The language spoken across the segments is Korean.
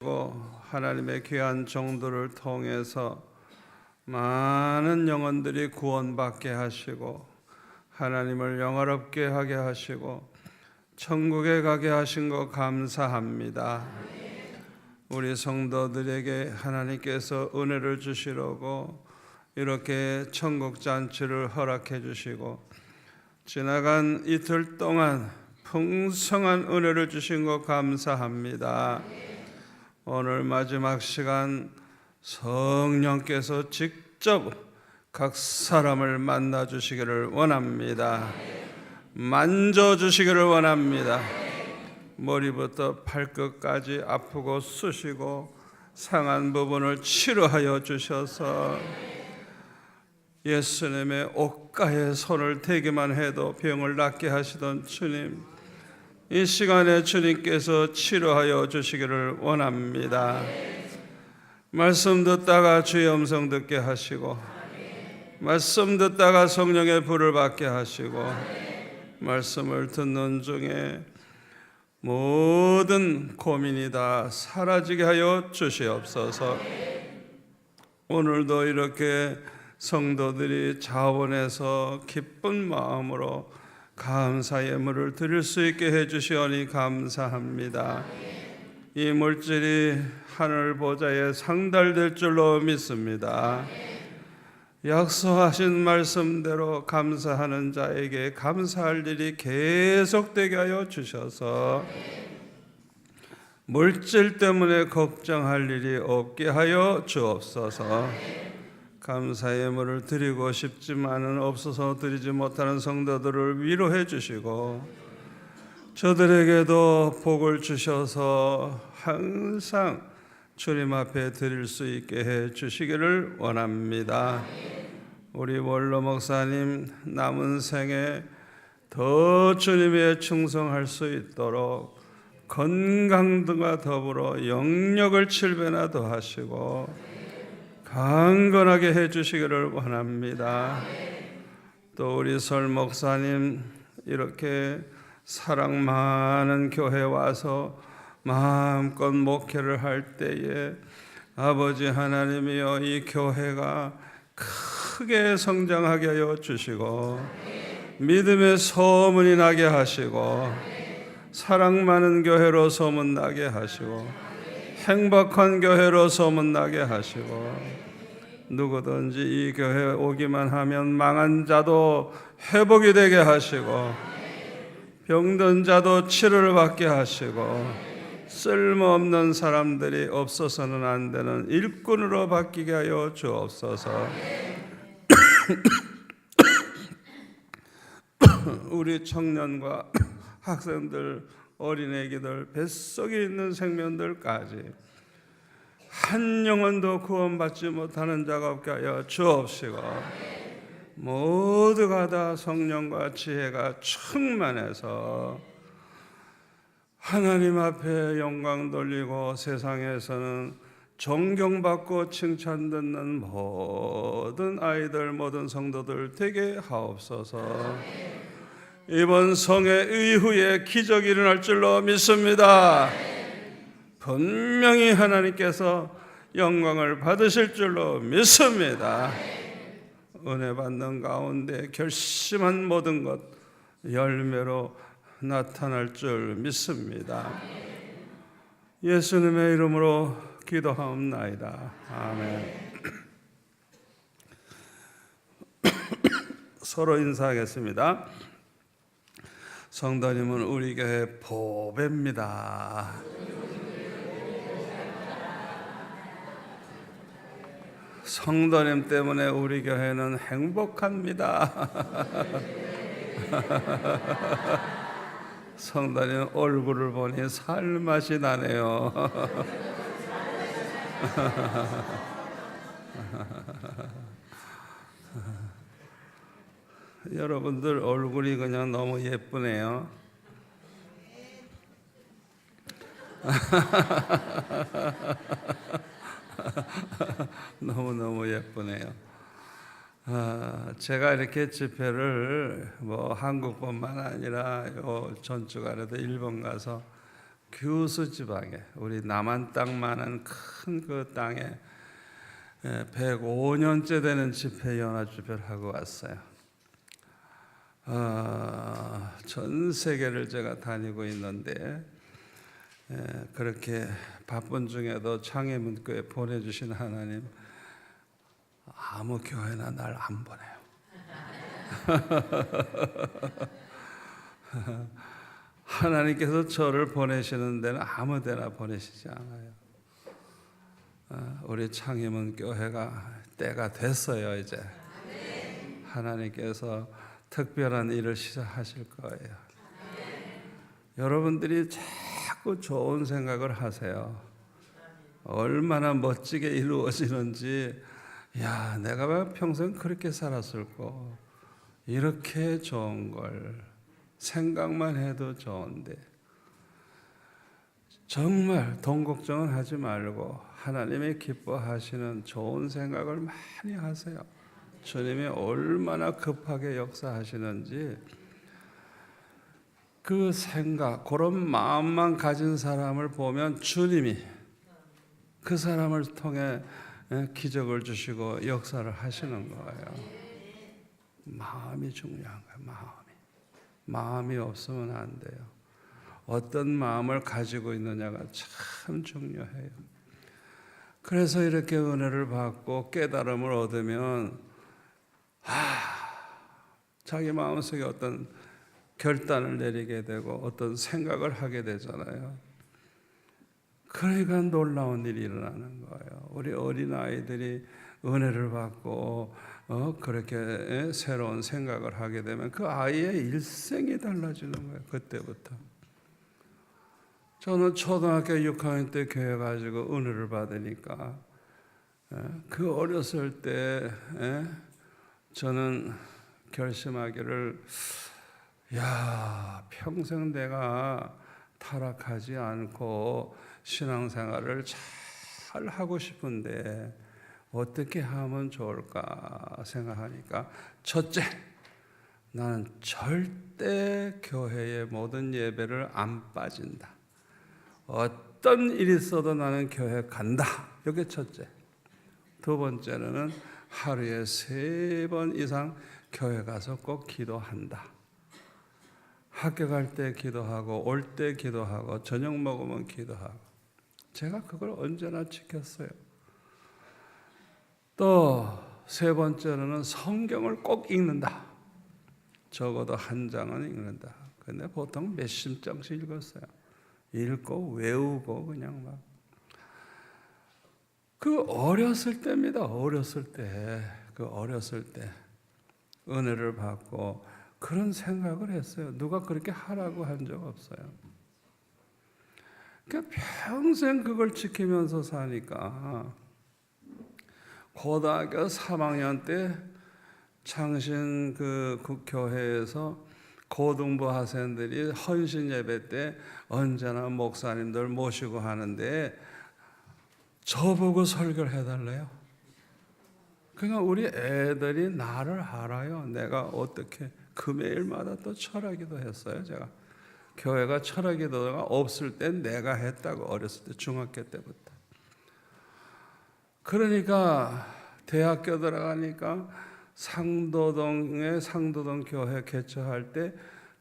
하나님의 귀한 종들을 통해서 많은 영혼들이 구원받게 하시고 하나님을 영화롭게 하게 하시고 천국에 가게 하신 것 감사합니다. 우리 성도들에게 하나님께서 은혜를 주시려고 이렇게 천국 잔치를 허락해 주시고 지나간 이틀 동안 풍성한 은혜를 주신 것 감사합니다. 오늘 마지막 시간 성령께서 직접 각 사람을 만나 주시기를 원합니다. 만져 주시기를 원합니다. 머리부터 발끝까지 아프고 쑤시고 상한 부분을 치료하여 주셔서 예수님의 옷가에 손을 대기만 해도 병을 낫게 하시던 주님, 이 시간에 주님께서 치료하여 주시기를 원합니다. 말씀 듣다가 주의 음성 듣게 하시고, 말씀 듣다가 성령의 불을 받게 하시고, 말씀을 듣는 중에 모든 고민이 다 사라지게 하여 주시옵소서. 오늘도 이렇게 성도들이 자원해서 기쁜 마음으로 감사 예물을 드릴 수 있게 해주시오니 감사합니다. 이 물질이 하늘 보좌에 상달될 줄로 믿습니다. 약속하신 말씀대로 감사하는 자에게 감사할 일이 계속되게 하여 주셔서 물질 때문에 걱정할 일이 없게 하여 주옵소서. 감사 예물을 드리고 싶지만은 없어서 드리지 못하는 성도들을 위로해 주시고 저들에게도 복을 주셔서 항상 주님 앞에 드릴 수 있게 해 주시기를 원합니다. 우리 원로 목사님 남은 생에 더 주님에 충성할 수 있도록 건강과 더불어 영력을 7배나 더하시고 강건하게 해주시기를 원합니다. 또 우리 설 목사님 이렇게 사랑 많은 교회 와서 마음껏 목회를 할 때에 아버지 하나님이여 이 교회가 크게 성장하게 하여 주시고 믿음의 소문이 나게 하시고 사랑 많은 교회로 소문나게 하시고 행복한 교회로 소문나게 하시고 누구든지 이 교회에 오기만 하면 망한 자도 회복이 되게 하시고 병든 자도 치료를 받게 하시고 쓸모없는 사람들이 없어서는 안 되는 일꾼으로 바뀌게 하여 주옵소서. 우리 청년과 학생들, 어린애기들, 뱃속에 있는 생명들까지 한 영혼도 구원받지 못하는 자가 없게 하여 주옵시고 모두가 다 성령과 지혜가 충만해서 하나님 앞에 영광 돌리고 세상에서는 존경받고 칭찬 듣는 모든 아이들, 모든 성도들 되게 하옵소서. 이번 성회 이후에 기적이 일어날 줄로 믿습니다. 분명히 하나님께서 영광을 받으실 줄로 믿습니다. 은혜 받는 가운데 결심한 모든 것 열매로 나타날 줄 믿습니다. 예수님의 이름으로 기도하옵나이다. 아멘. 서로 인사하겠습니다. 성도님은 우리 교회 보배입니다. 성도님 때문에 우리 교회는 행복합니다. 성도님 얼굴을 보니 살맛이 나네요. 여러분들 얼굴이 그냥 너무 예쁘네요. 너무너무 예쁘네요. 제가 이렇게 집회를 한국뿐만 아니라 전 주간에도 일본 가서 규수 지방에 우리 남한 땅만한 큰 그 땅에 105년째 되는 집회 연합 집회를 하고 왔어요. 전 세계를 제가 다니고 있는데 그렇게 바쁜 중에도 창의문교회 보내주신 하나님, 아무 교회나 날 안 보내요. 하나님께서 저를 보내시는 데는 아무 데나 보내시지 않아요. 우리 창의문교회가 때가 됐어요. 이제 하나님께서 특별한 일을 시작하실 거예요. 여러분들이 자꾸 좋은 생각을 하세요. 얼마나 멋지게 이루어지는지, 야, 내가 왜 평생 그렇게 살았을까? 이렇게 좋은 걸 생각만 해도 좋은데, 정말 돈 걱정은 하지 말고 하나님이 기뻐하시는 좋은 생각을 많이 하세요. 주님이 얼마나 급하게 역사하시는지 그 생각, 그런 마음만 가진 사람을 보면 주님이 그 사람을 통해 기적을 주시고 역사를 하시는 거예요. 마음이 중요한 거예요. 마음이 없으면 안 돼요. 어떤 마음을 가지고 있느냐가 참 중요해요. 그래서 이렇게 은혜를 받고 깨달음을 얻으면 자기 마음속에 어떤 결단을 내리게 되고 어떤 생각을 하게 되잖아요. 그러니까 놀라운 일이 일어나는 거예요. 우리 어린아이들이 은혜를 받고 그렇게 새로운 생각을 하게 되면 그 아이의 일생이 달라지는 거예요. 그때부터. 저는 초등학교 6학년 때 교회 가지고 은혜를 받으니까 그 어렸을 때 저는 결심하기를, 평생 내가 타락하지 않고 신앙생활을 잘 하고 싶은데 어떻게 하면 좋을까 생각하니까, 첫째, 나는 절대 교회의 모든 예배를 안 빠진다. 어떤 일이 있어도 나는 교회 간다. 이게 첫째. 두 번째는 하루에 3번 이상 교회 가서 꼭 기도한다. 학교 갈 때 기도하고, 올 때 기도하고, 저녁 먹으면 기도하고. 제가 그걸 언제나 지켰어요. 또 세 번째로는 성경을 꼭 읽는다. 적어도 한 장은 읽는다. 근데 보통 몇십 장씩 읽었어요. 읽고 외우고 그냥 막. 그 어렸을 때입니다. 어렸을 때. 그 어렸을 때 은혜를 받고 그런 생각을 했어요. 누가 그렇게 하라고 한 적 없어요. 그러니까 평생 그걸 지키면서 사니까 고등학교 3학년 때 창신 그 교회에서 고등부 학생들이 헌신 예배 때 언제나 목사님들 모시고 하는데 저보고 설교를 해달래요. 그러니까 우리 애들이 나를 알아요. 내가 어떻게 금요일마다 또 철학기도 했어요. 제가 교회가 철학기도가 없을 땐 내가 했다고, 어렸을 때 중학교 때부터. 그러니까 대학교 들어가니까 상도동 교회 개척할 때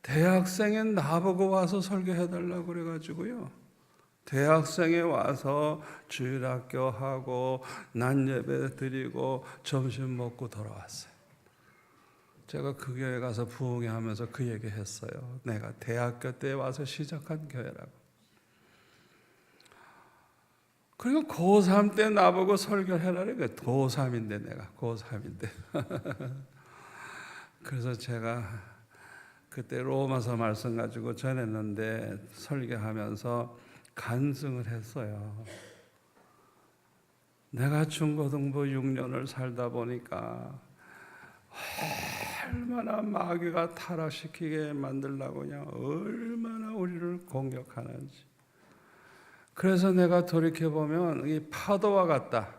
대학생이 나보고 와서 설교해달라고 그래가지고요. 대학생이 와서 주일학교 하고 낮예배 드리고 점심 먹고 돌아왔어요. 제가 그 교회 가서 부흥회 하면서 그 얘기 했어요. 내가 대학교 때 와서 시작한 교회라고. 그리고 고3 때 나보고 설교해라. 고3인데 내가 고3인데. 그래서 제가 그때 로마서 말씀 가지고 전했는데 설교하면서 간증을 했어요. 내가 중고등부 6년을 살다 보니까 얼마나 마귀가 타락시키게 만들려고 그냥 얼마나 우리를 공격하는지. 그래서 내가 돌이켜보면 이 파도와 같다.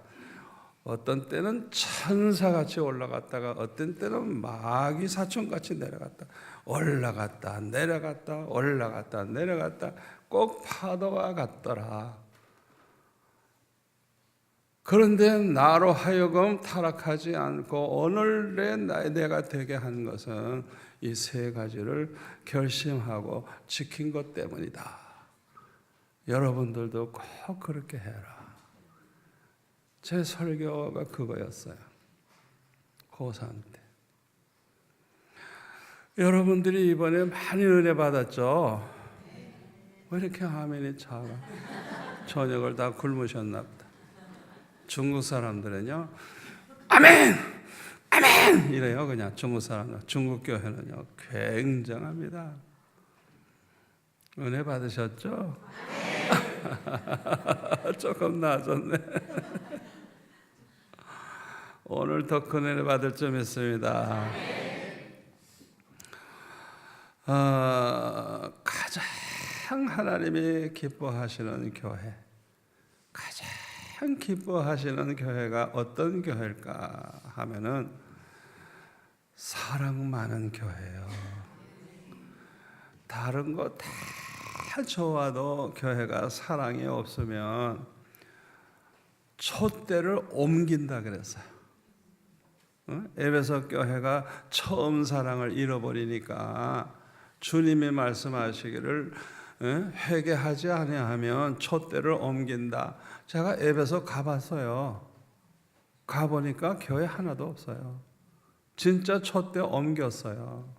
어떤 때는 천사같이 올라갔다가 어떤 때는 마귀 사촌같이 내려갔다. 올라갔다 내려갔다 올라갔다 내려갔다. 꼭 파도와 같더라. 그런데 나로 하여금 타락하지 않고 오늘의 내가 되게 한 것은 이 세 가지를 결심하고 지킨 것 때문이다. 여러분들도 꼭 그렇게 해라. 제 설교가 그거였어요. 고3 때. 여러분들이 이번에 많이 은혜 받았죠? 왜 이렇게 아멘이 작아? 저녁을 다 굶으셨나 보다. 중국 사람들은요, 아멘! 아멘! 이래요, 그냥 중국 사람들. 중국 교회는요, 굉장합니다. 은혜 받으셨죠? 조금 나아졌네. 오늘 더 큰 은혜 받을 점 있습니다. 가장 하나님이 기뻐하시는 교회, 가장 기뻐하시는 교회가 어떤 교회일까 하면은 사랑 많은 교회예요. 다른 거 다 좋아도 교회가 사랑이 없으면 촛대를 옮긴다 그랬어요. 에베소 교회가 처음 사랑을 잃어버리니까 주님이 말씀하시기를 회개하지 아니하면 촛대를 옮긴다. 제가 에베소 가봤어요. 가보니까 교회 하나도 없어요. 진짜 촛대 옮겼어요.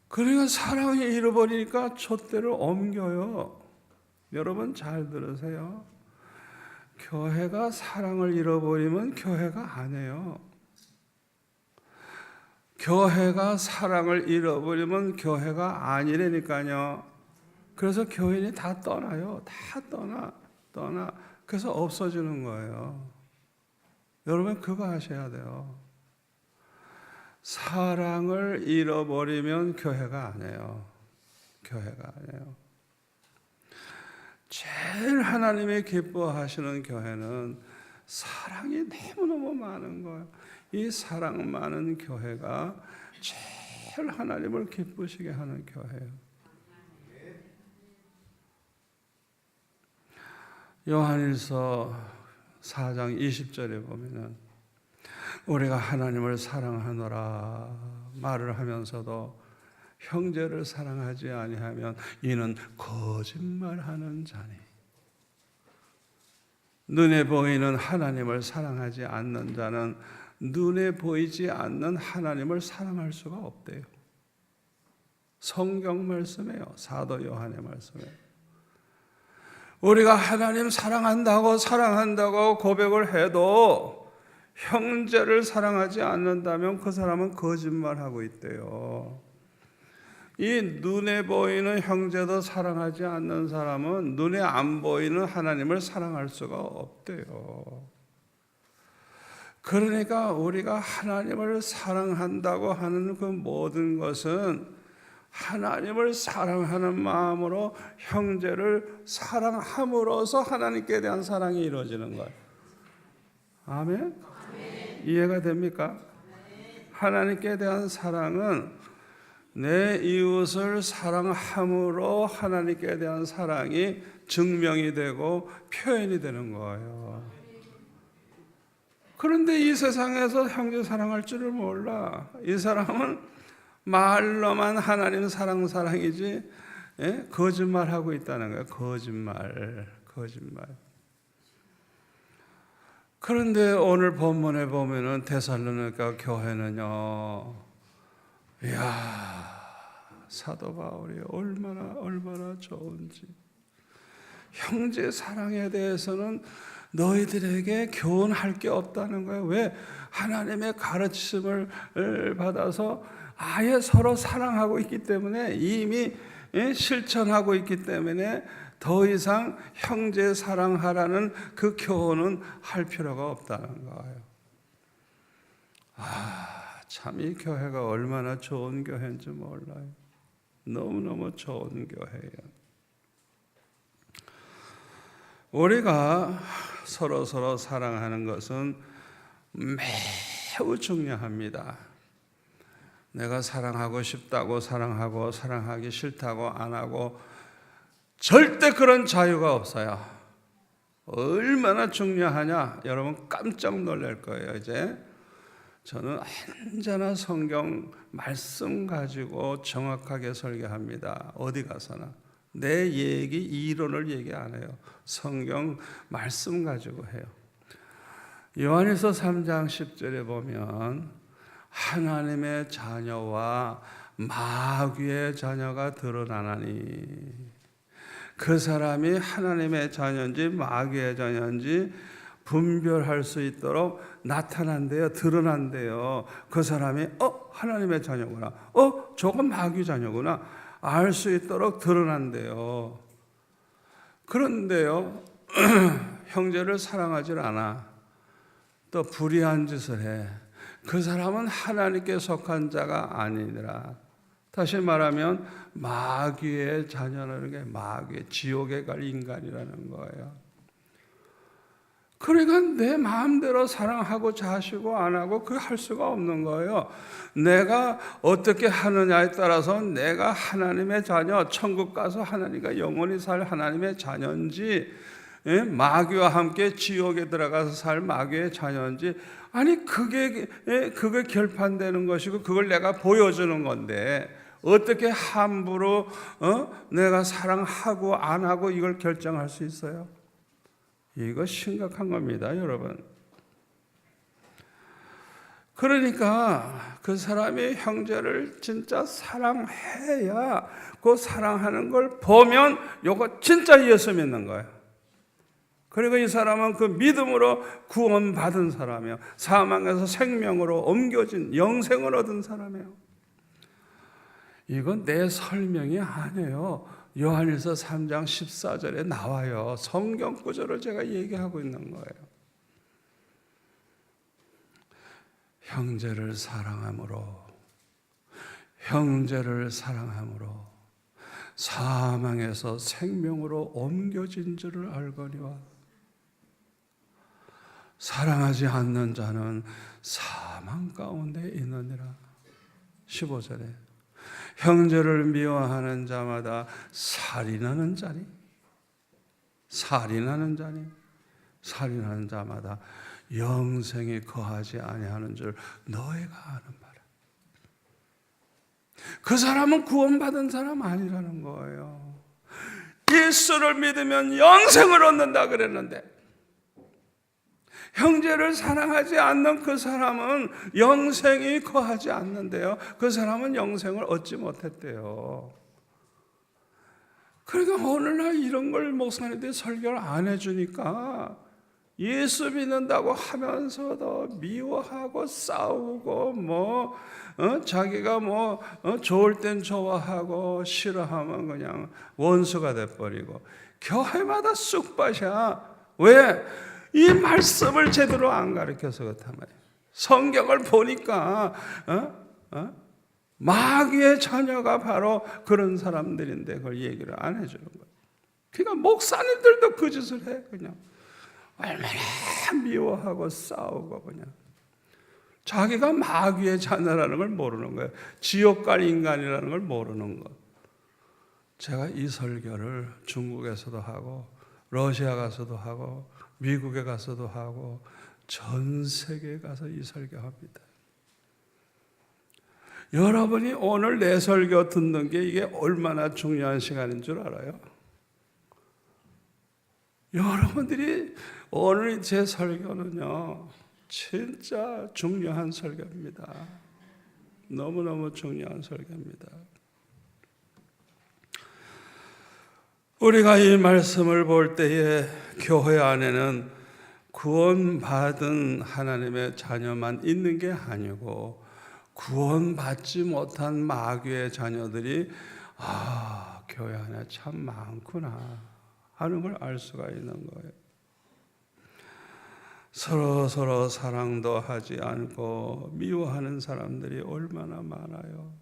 그러니까 사랑이 잃어버리니까 촛대를 옮겨요. 여러분 잘 들으세요. 교회가 사랑을 잃어버리면 교회가 아니에요. 교회가 사랑을 잃어버리면 교회가 아니라니까요. 그래서 교인이 다 떠나요. 다 떠나. 그래서 없어지는 거예요. 여러분 그거 하셔야 돼요. 사랑을 잃어버리면 교회가 아니에요. 교회가 아니에요. 제일 하나님이 기뻐하시는 교회는 사랑이 너무너무 많은 거예요. 이 사랑 많은 교회가 제일 하나님을 기쁘시게 하는 교회예요. 요한일서 4장 20절에 보면은 우리가 하나님을 사랑하노라 말을 하면서도 형제를 사랑하지 아니하면 이는 거짓말하는 자니. 눈에 보이는 하나님을 사랑하지 않는 자는 눈에 보이지 않는 하나님을 사랑할 수가 없대요. 성경 말씀이에요. 사도 요한의 말씀이에요. 우리가 하나님 사랑한다고 고백을 해도 형제를 사랑하지 않는다면 그 사람은 거짓말하고 있대요. 이 눈에 보이는 형제도 사랑하지 않는 사람은 눈에 안 보이는 하나님을 사랑할 수가 없대요. 그러니까 우리가 하나님을 사랑한다고 하는 그 모든 것은 하나님을 사랑하는 마음으로 형제를 사랑함으로써 하나님께 대한 사랑이 이루어지는 거예요. 아멘? 이해가 됩니까? 하나님께 대한 사랑은 내 이웃을 사랑함으로 하나님께 대한 사랑이 증명이 되고 표현이 되는 거예요. 그런데 이 세상에서 형제 사랑할 줄을 몰라. 이 사람은 말로만 하나님 사랑이지 거짓말하고 있다는 거예요. 거짓말. 그런데 오늘 본문에 보면은 데살로니가 교회는요, 이야, 사도 바울이 얼마나 좋은지. 형제 사랑에 대해서는 너희들에게 교훈할 게 없다는 거예요. 왜? 하나님의 가르침을 받아서 아예 서로 사랑하고 있기 때문에, 이미 실천하고 있기 때문에 더 이상 형제 사랑하라는 그 교훈은 할 필요가 없다는 거예요. 참 이 교회가 얼마나 좋은 교회인지 몰라요. 너무너무 좋은 교회예요. 우리가 서로 사랑하는 것은 매우 중요합니다. 내가 사랑하고 싶다고 사랑하고 사랑하기 싫다고 안 하고 절대 그런 자유가 없어요. 얼마나 중요하냐? 여러분 깜짝 놀랄 거예요. 이제 저는 언제나 성경 말씀 가지고 정확하게 설교합니다. 어디 가서나 내 얘기 이론을 얘기 안 해요. 성경 말씀 가지고 해요. 요한일서 3장 10절에 보면 하나님의 자녀와 마귀의 자녀가 드러나나니, 그 사람이 하나님의 자녀인지 마귀의 자녀인지 분별할 수 있도록 나타난대요. 드러난대요. 그 사람이 하나님의 자녀구나, 저건 마귀 자녀구나 알 수 있도록 드러난대요. 그런데요, 형제를 사랑하지 않아 또 불의한 짓을 해. 그 사람은 하나님께 속한 자가 아니니라. 다시 말하면 마귀의 자녀라는 게 마귀의 지옥에 갈 인간이라는 거예요. 그러니까 내 마음대로 사랑하고 자시고 안 하고 그거 할 수가 없는 거예요. 내가 어떻게 하느냐에 따라서 내가 하나님의 자녀, 천국 가서 하나님과 영원히 살 하나님의 자녀인지, 마귀와 함께 지옥에 들어가서 살 마귀의 자녀인지, 아니 그게 결판되는 것이고 그걸 내가 보여주는 건데 어떻게 함부로 내가 사랑하고 안 하고 이걸 결정할 수 있어요? 이거 심각한 겁니다, 여러분. 그러니까 그 사람이 형제를 진짜 사랑해야 그 사랑하는 걸 보면 요거 진짜 예수 믿는 거예요. 그리고 이 사람은 그 믿음으로 구원받은 사람이에요. 사망에서 생명으로 옮겨진 영생을 얻은 사람이에요. 이건 내 설명이 아니에요. 요한일서 3장 14절에 나와요. 성경 구절을 제가 얘기하고 있는 거예요. 형제를 사랑함으로 사망에서 생명으로 옮겨진 줄을 알거니와 사랑하지 않는 자는 사망 가운데 있느니라. 15절에 형제를 미워하는 자마다 살인하는 자마다 영생이 거하지 아니하는 줄 너희가 아는 바라. 그 사람은 구원받은 사람 아니라는 거예요. 예수를 믿으면 영생을 얻는다 그랬는데 형제를 사랑하지 않는 그 사람은 영생이 거하지 않는데요. 그 사람은 영생을 얻지 못했대요. 그러니까 오늘날 이런 걸 목사님들이 설교를 안 해주니까 예수 믿는다고 하면서도 미워하고 싸우고 자기가 좋을 땐 좋아하고 싫어하면 그냥 원수가 돼버리고 교회마다 쑥밭이야. 왜? 이 말씀을 제대로 안 가르쳐서 그렇단 말이에요. 성경을 보니까 마귀의 자녀가 바로 그런 사람들인데 그걸 얘기를 안 해주는 거예요. 그러니까 목사님들도 그 짓을 해. 그냥 얼마나 미워하고 싸우고 그냥 자기가 마귀의 자녀라는 걸 모르는 거예요. 지옥 갈 인간이라는 걸 모르는 거. 제가 이 설교를 중국에서도 하고 러시아 가서도 하고 미국에 가서도 하고 전 세계에 가서 이 설교합니다. 여러분이 오늘 내 설교 듣는 게 이게 얼마나 중요한 시간인 줄 알아요? 여러분들이 오늘 제 설교는요 진짜 중요한 설교입니다. 너무너무 중요한 설교입니다. 우리가 이 말씀을 볼 때에 교회 안에는 구원받은 하나님의 자녀만 있는 게 아니고 구원받지 못한 마귀의 자녀들이 교회 안에 참 많구나 하는 걸 알 수가 있는 거예요. 서로 사랑도 하지 않고 미워하는 사람들이 얼마나 많아요.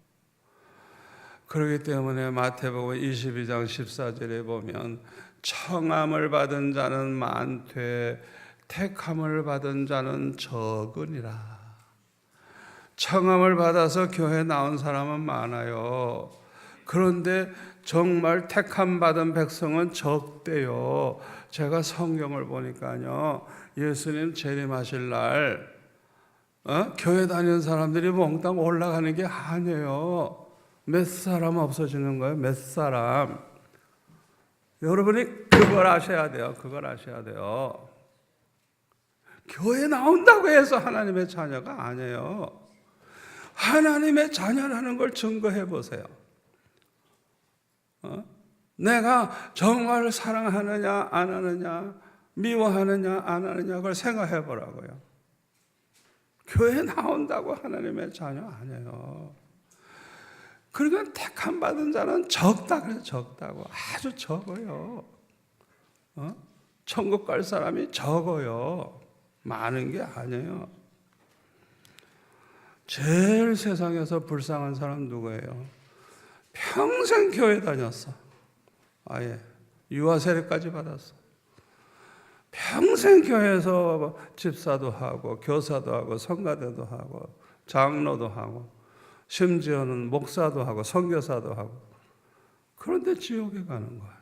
그렇기 때문에 마태복음 22장 14절에 보면 청함을 받은 자는 많되 택함을 받은 자는 적으니라. 청함을 받아서 교회 나온 사람은 많아요. 그런데 정말 택함 받은 백성은 적대요. 제가 성경을 보니까요, 예수님 재림하실 날 교회 다니는 사람들이 몽땅 올라가는 게 아니에요. 몇 사람 없어지는 거예요. 몇 사람. 여러분이 그걸 아셔야 돼요. 그걸 아셔야 돼요. 교회 나온다고 해서 하나님의 자녀가 아니에요. 하나님의 자녀라는 걸 증거해 보세요. 내가 정말 사랑하느냐 안 하느냐, 미워하느냐 안 하느냐, 그걸 생각해 보라고요. 교회 나온다고 하나님의 자녀 아니에요. 그러니까 택함 받은 자는 적다 그래서 적다고. 아주 적어요. 천국 갈 사람이 적어요. 많은 게 아니에요. 제일 세상에서 불쌍한 사람 누구예요? 평생 교회 다녔어. 아예 유아 세례까지 받았어. 평생 교회에서 집사도 하고 교사도 하고 성가대도 하고 장로도 하고 심지어는 목사도 하고 선교사도 하고. 그런데 지옥에 가는 거야.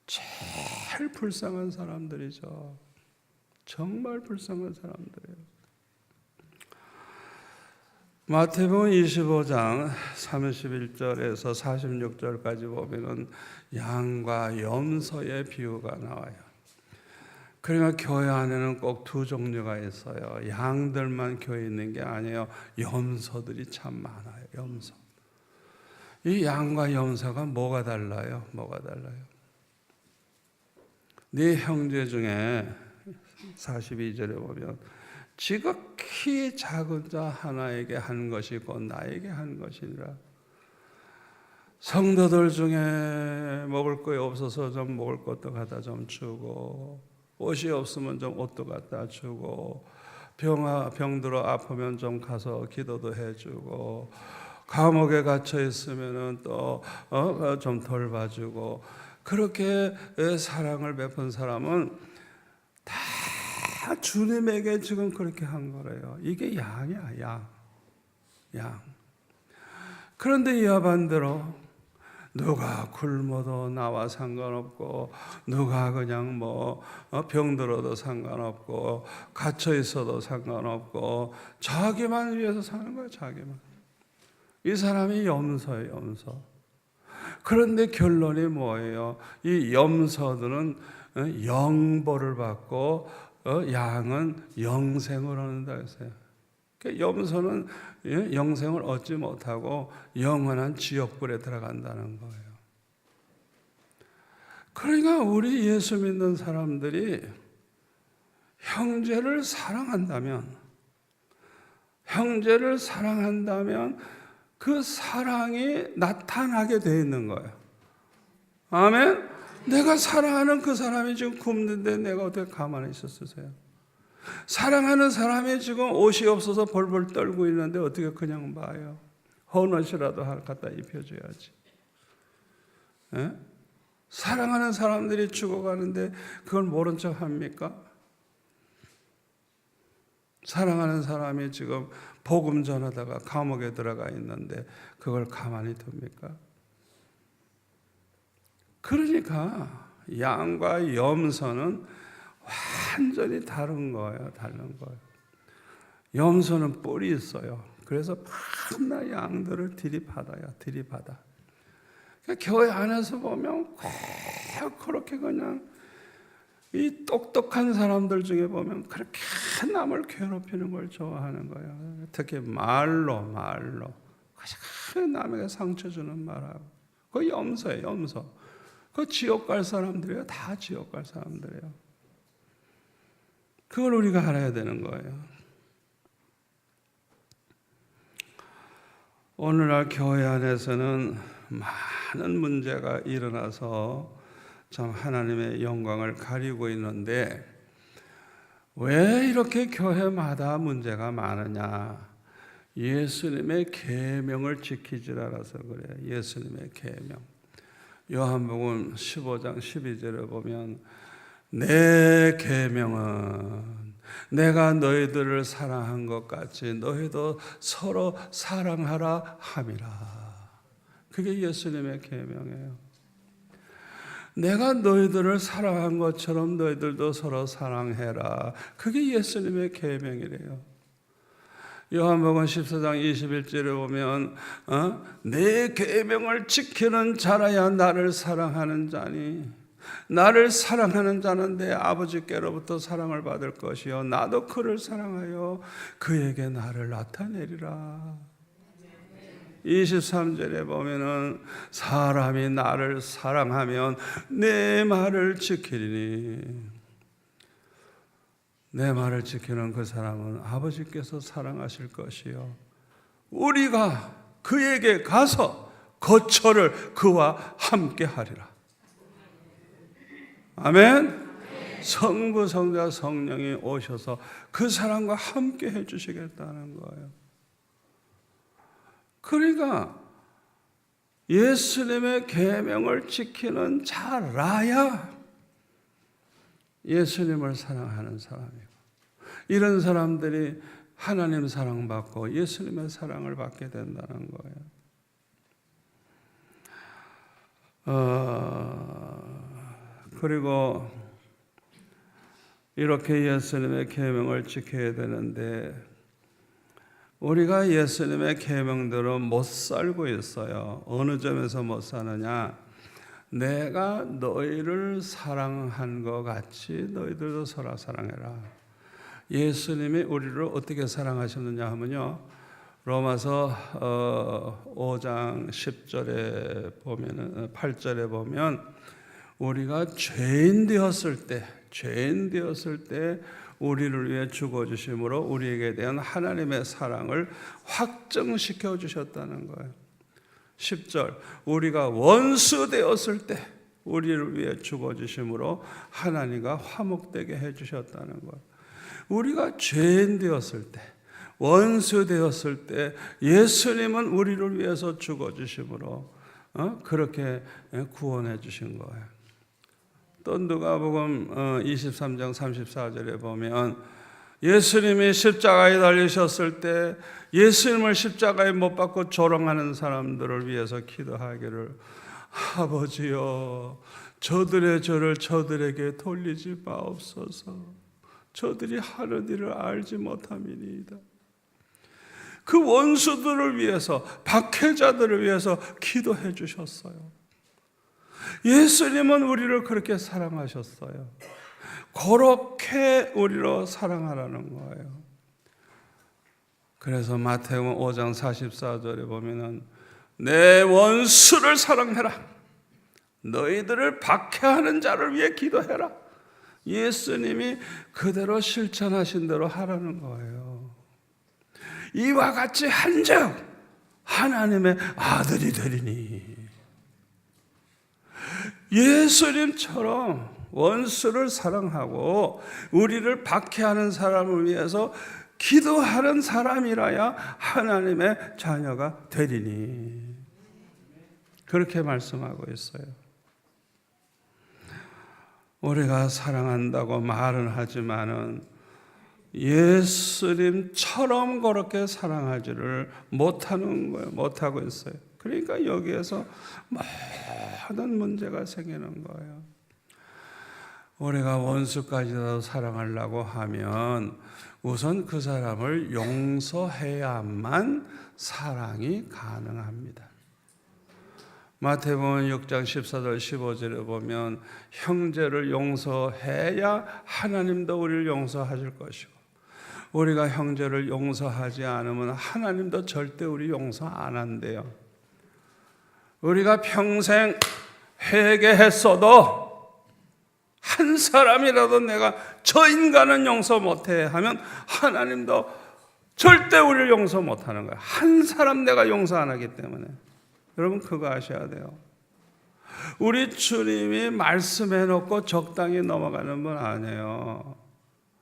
제일 불쌍한 사람들이죠. 정말 불쌍한 사람들이에요. 마태복음 25장 31절에서 46절까지 보면은 양과 염소의 비유가 나와요. 그러니까 교회 안에는 꼭 두 종류가 있어요. 양들만 교회에 있는 게 아니에요. 염소들이 참 많아요. 염소. 이 양과 염소가 뭐가 달라요? 뭐가 달라요? 네 형제 중에 42절에 보면 지극히 작은 자 하나에게 한 것이 곧 나에게 한 것이니라. 성도들 중에 먹을 거 없어서 좀 먹을 것도 갖다 좀 주고, 옷이 없으면 좀 옷도 갖다 주고, 병들어 아프면 좀 가서 기도도 해주고, 감옥에 갇혀 있으면은 또 좀 돌봐주고, 그렇게 사랑을 베푼 사람은 다 주님에게 지금 그렇게 한 거래요. 이게 양이야, 양. 그런데 이와 반대로 누가 굶어도 나와 상관없고, 누가 그냥 병들어도 상관없고, 갇혀 있어도 상관없고, 자기만 위해서 사는 거야, 자기만. 이 사람이 염소예요, 염소. 그런데 결론이 뭐예요? 이 염소들은 영벌을 받고 양은 영생을 얻는다 했어요. 염소는 영생을 얻지 못하고 영원한 지옥불에 들어간다는 거예요. 그러니까 우리 예수 믿는 사람들이 형제를 사랑한다면 그 사랑이 나타나게 돼 있는 거예요. 아멘. 내가 사랑하는 그 사람이 지금 굶는데 내가 어떻게 가만히 있었으세요? 사랑하는 사람이 지금 옷이 없어서 벌벌 떨고 있는데 어떻게 그냥 봐요? 헌옷이라도 갖다 입혀줘야지. 에? 사랑하는 사람들이 죽어가는데 그걸 모른 척 합니까? 사랑하는 사람이 지금 복음 전하다가 감옥에 들어가 있는데 그걸 가만히 둡니까? 그러니까 양과 염소는 완전히 다른 거예요. 다른 거예요. 염소는 뿔이 있어요. 그래서 밤낮 양들을 들이받아요. 들이받아. 그러니까 교회 안에서 보면 꼭 그렇게 그냥 이 똑똑한 사람들 중에 보면 그렇게 남을 괴롭히는 걸 좋아하는 거예요. 특히 말로 남에게 상처 주는 말하고. 그 염소예요, 염소. 그 지옥 갈 사람들이에요. 다 지옥 갈 사람들이에요. 그걸 우리가 알아야 되는 거예요. 오늘날 교회 안에서는 많은 문제가 일어나서 참 하나님의 영광을 가리고 있는데 왜 이렇게 교회마다 문제가 많으냐? 예수님의 계명을 지키질 않아서 그래요. 예수님의 계명. 요한복음 15장 12절에 보면 내 계명은 내가 너희들을 사랑한 것 같이 너희도 서로 사랑하라 함이라. 그게 예수님의 계명이에요. 내가 너희들을 사랑한 것처럼 너희들도 서로 사랑해라. 그게 예수님의 계명이래요. 요한복음 14장 21절에 보면 내 계명을 지키는 자라야 나를 사랑하는 자니 나를 사랑하는 자는 내 아버지께로부터 사랑을 받을 것이요 나도 그를 사랑하여 그에게 나를 나타내리라. 23절에 보면은 사람이 나를 사랑하면 내 말을 지키리니 내 말을 지키는 그 사람은 아버지께서 사랑하실 것이요 우리가 그에게 가서 거처를 그와 함께 하리라. 아멘. 성부, 성자, 성령이 오셔서 그 사람과 함께 해주시겠다는 거예요. 그러니까 예수님의 계명을 지키는 자라야 예수님을 사랑하는 사람이고, 이런 사람들이 하나님 사랑받고 예수님의 사랑을 받게 된다는 거예요. 그리고 이렇게 예수님의 계명을 지켜야 되는데 우리가 예수님의 계명대로 못 살고 있어요. 어느 점에서 못 사느냐? 내가 너희를 사랑한 것 같이 너희들도 서로 사랑해라. 예수님이 우리를 어떻게 사랑하셨느냐 하면요, 로마서 5장 10절에 보면 8절에 보면 우리가 죄인 되었을 때 우리를 위해 죽어주심으로 우리에게 대한 하나님의 사랑을 확정시켜 주셨다는 거예요. 10절, 우리가 원수 되었을 때 우리를 위해 죽어주심으로 하나님과 화목되게 해주셨다는 거예요. 우리가 죄인 되었을 때, 원수 되었을 때 예수님은 우리를 위해서 죽어주심으로 그렇게 구원해 주신 거예요. 또 누가복음 23장 34절에 보면 예수님이 십자가에 달리셨을 때 예수님을 십자가에 못 박고 조롱하는 사람들을 위해서 기도하기를, 아버지여 저들의 죄를 저들에게 돌리지 마옵소서. 저들이 하는 일을 알지 못함이니이다. 그 원수들을 위해서, 박해자들을 위해서 기도해 주셨어요. 예수님은 우리를 그렇게 사랑하셨어요. 그렇게 우리로 사랑하라는 거예요. 그래서 마태복음 5장 44절에 보면은 내 원수를 사랑해라. 너희들을 박해하는 자를 위해 기도해라. 예수님이 그대로 실천하신 대로 하라는 거예요. 이와 같이 한즉 하나님의 아들이 되리니. 예수님처럼 원수를 사랑하고 우리를 박해하는 사람을 위해서 기도하는 사람이라야 하나님의 자녀가 되리니. 그렇게 말씀하고 있어요. 우리가 사랑한다고 말은 하지만은 예수님처럼 그렇게 사랑하지를 못하는 거예요. 못하고 있어요. 그러니까 여기에서 많은 문제가 생기는 거예요. 우리가 원수까지도 사랑하려고 하면 우선 그 사람을 용서해야만 사랑이 가능합니다. 마태복음 6장 14절 15절에 보면 형제를 용서해야 하나님도 우리를 용서하실 것이고, 우리가 형제를 용서하지 않으면 하나님도 절대 우리 용서 안 한대요. 우리가 평생 회개했어도 한 사람이라도 내가 저 인간은 용서 못해 하면 하나님도 절대 우리를 용서 못하는 거예요. 한 사람 내가 용서 안 하기 때문에. 여러분 그거 아셔야 돼요. 우리 주님이 말씀해놓고 적당히 넘어가는 분 아니에요.